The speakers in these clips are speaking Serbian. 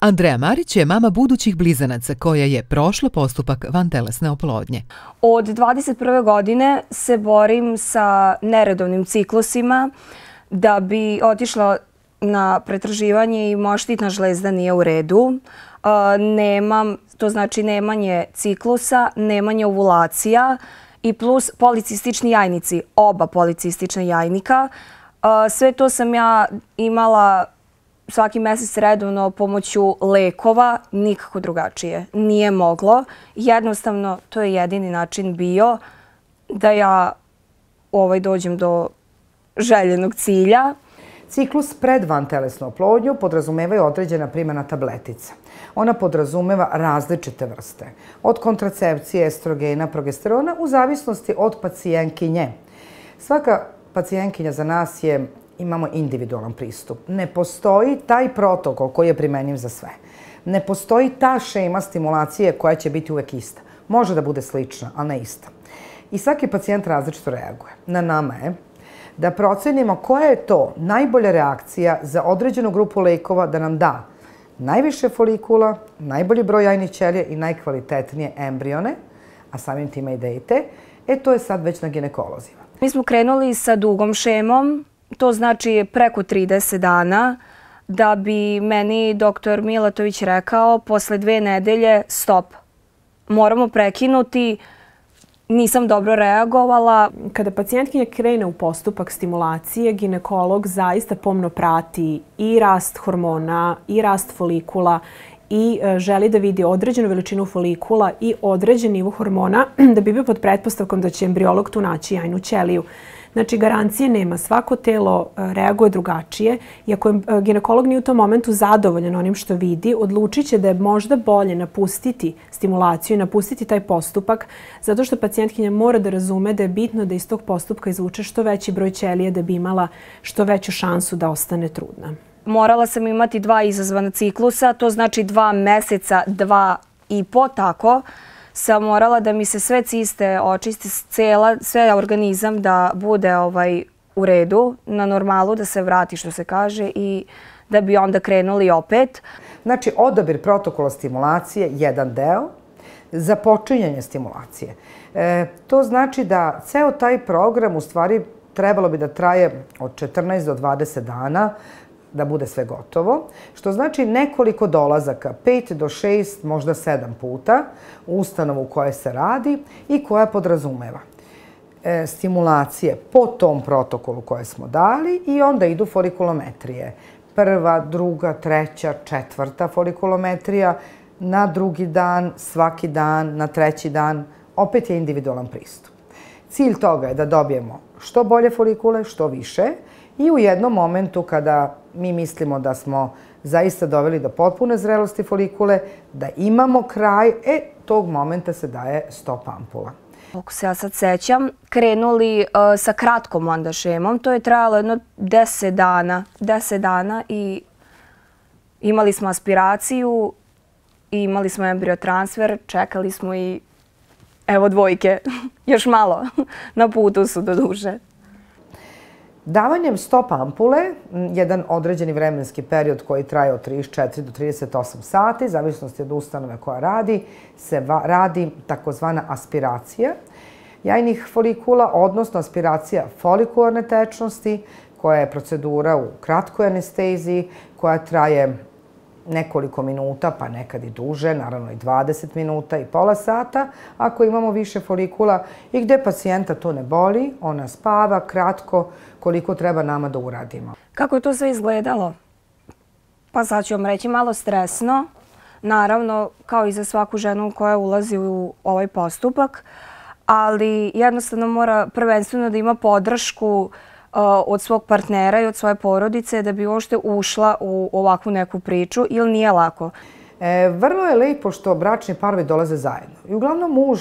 Andreja Marić je mama budućih blizanaca koja je prošla postupak vantelesne oplodnje. Od 21. godine se borim sa neredovnim ciklusima da bi otišla na pretraživanje i moja štitna žlezda nije u redu. To znači nemanje ciklusa, nemanje ovulacija i plus policistični jajnici, oba policistična jajnika. Sve to sam ja imala svaki mesec redovno pomoću lekova, nikako drugačije. Nije moglo. Jednostavno, to je jedini način bio da ja dođem do željenog cilja. Ciklus pred vantelesnu oplodnju podrazumevaju određena primjena tabletica. Ona podrazumeva različite vrste, od kontracepcije, estrogena, progesterona, u zavisnosti od pacijentkinje. Svaka pacijentkinja za nas imamo individualan pristup. Ne postoji taj protokol koji je primenjiv za sve. Ne postoji ta šema stimulacije koja će biti uvek ista. Može da bude slična, ali ne ista. I svaki pacijent različito reaguje. Na nama je da procenimo koja je to najbolja reakcija za određenu grupu lekova da nam da najviše folikula, najbolji broj jajnih ćelija i najkvalitetnije embrione, a samim time i dete. To je sad već na ginekolozima. Mi smo krenuli sa dugom šemom, to znači preko 30 dana, da bi meni doktor Milatović rekao posle 2 nedelje stop, moramo prekinuti. Nisam dobro reagovala. Kada pacijentkinja krene u postupak stimulacije, ginekolog zaista pomno prati i rast hormona, i rast folikula i želi da vidi određenu veličinu folikula i određen nivo hormona da bi bio pod pretpostavkom da će embriolog tu naći jajnu ćeliju. Znači, garancije nema. Svako telo reaguje drugačije i ako ginekolog nije u tom momentu zadovoljan onim što vidi, odlučit će da je možda bolje napustiti stimulaciju i napustiti taj postupak, zato što pacijentkinja mora da razume da je bitno da iz tog postupka izvuče što veći broj ćelije da bi imala što veću šansu da ostane trudna. Morala sam imati 2 izazvana ciklusa, to znači 2 meseca, 2,5 tako. Sam morala da mi se sve ciste očisti, sve organizam da bude u redu, na normalu, da se vrati što se kaže i da bi onda krenuli opet. Znači, odabir protokola stimulacije, jedan deo, započinjanje stimulacije. To znači da ceo taj program u stvari trebalo bi da traje od 14 do 20 dana, da bude sve gotovo, što znači nekoliko dolazaka, 5 do 6, možda 7 puta u ustanovu u kojoj se radi i koja podrazumeva stimulacije po tom protokolu koje smo dali i onda idu folikulometrije. 1., 2., 3., 4. folikulometrija na drugi dan, svaki dan, na 3. dan, opet je individualan pristup. Cilj toga je da dobijemo što bolje folikule, što više i u jednom momentu kada mi mislimo da smo zaista doveli do potpune zrelosti folikule, da imamo kraj, tog momenta se daje stop ampula. Ako se ja sad sećam, krenuli sa kratkom onda šemom, to je trajalo jedno 10 dana i imali smo aspiraciju, i imali smo embriotransfer, čekali smo i evo dvojke, još malo, na putu su do duše. Davanjem stop ampule, jedan određeni vremenski period koji traje od 34 do 38 sati, zavisnosti od ustanove koja radi, se radi takozvana aspiracija jajnih folikula, odnosno aspiracija folikularne tečnosti, koja je procedura u kratkoj anesteziji, koja traje nekoliko minuta, pa nekad i duže, naravno i 20 minuta i pola sata, ako imamo više folikula i gde pacijenta to ne boli, ona spava kratko koliko treba nama da uradimo. Kako je to sve izgledalo? Pa sad ću vam reći malo stresno, naravno kao i za svaku ženu koja ulazi u ovaj postupak, ali jednostavno mora prvenstveno da ima podršku od svog partnera i od svoje porodice da bi uopšte ušla u ovakvu neku priču ili nije lako? Vrlo je lepo što bračni parovi dolaze zajedno. I uglavnom muž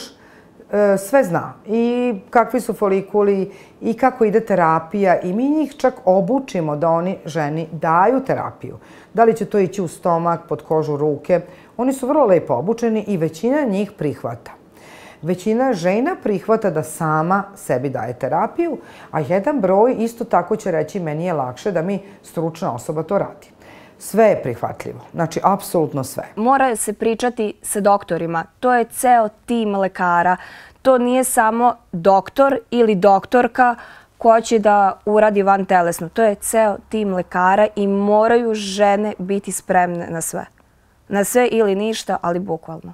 sve zna i kakvi su folikuli i kako ide terapija i mi njih čak obučimo da oni ženi daju terapiju. Da li će to ići u stomak, pod kožu, ruke. Oni su vrlo lepo obučeni i većina njih prihvata. Većina žena prihvata da sama sebi daje terapiju, a jedan broj isto tako će reći meni je lakše da mi stručna osoba to radi. sve je prihvatljivo. Znači, apsolutno sve. Mora se pričati sa doktorima. To je ceo tim lekara. To nije samo doktor ili doktorka koja će da uradi vantelesno. To je ceo tim lekara i moraju žene biti spremne na sve. Na sve ili ništa, ali bukvalno.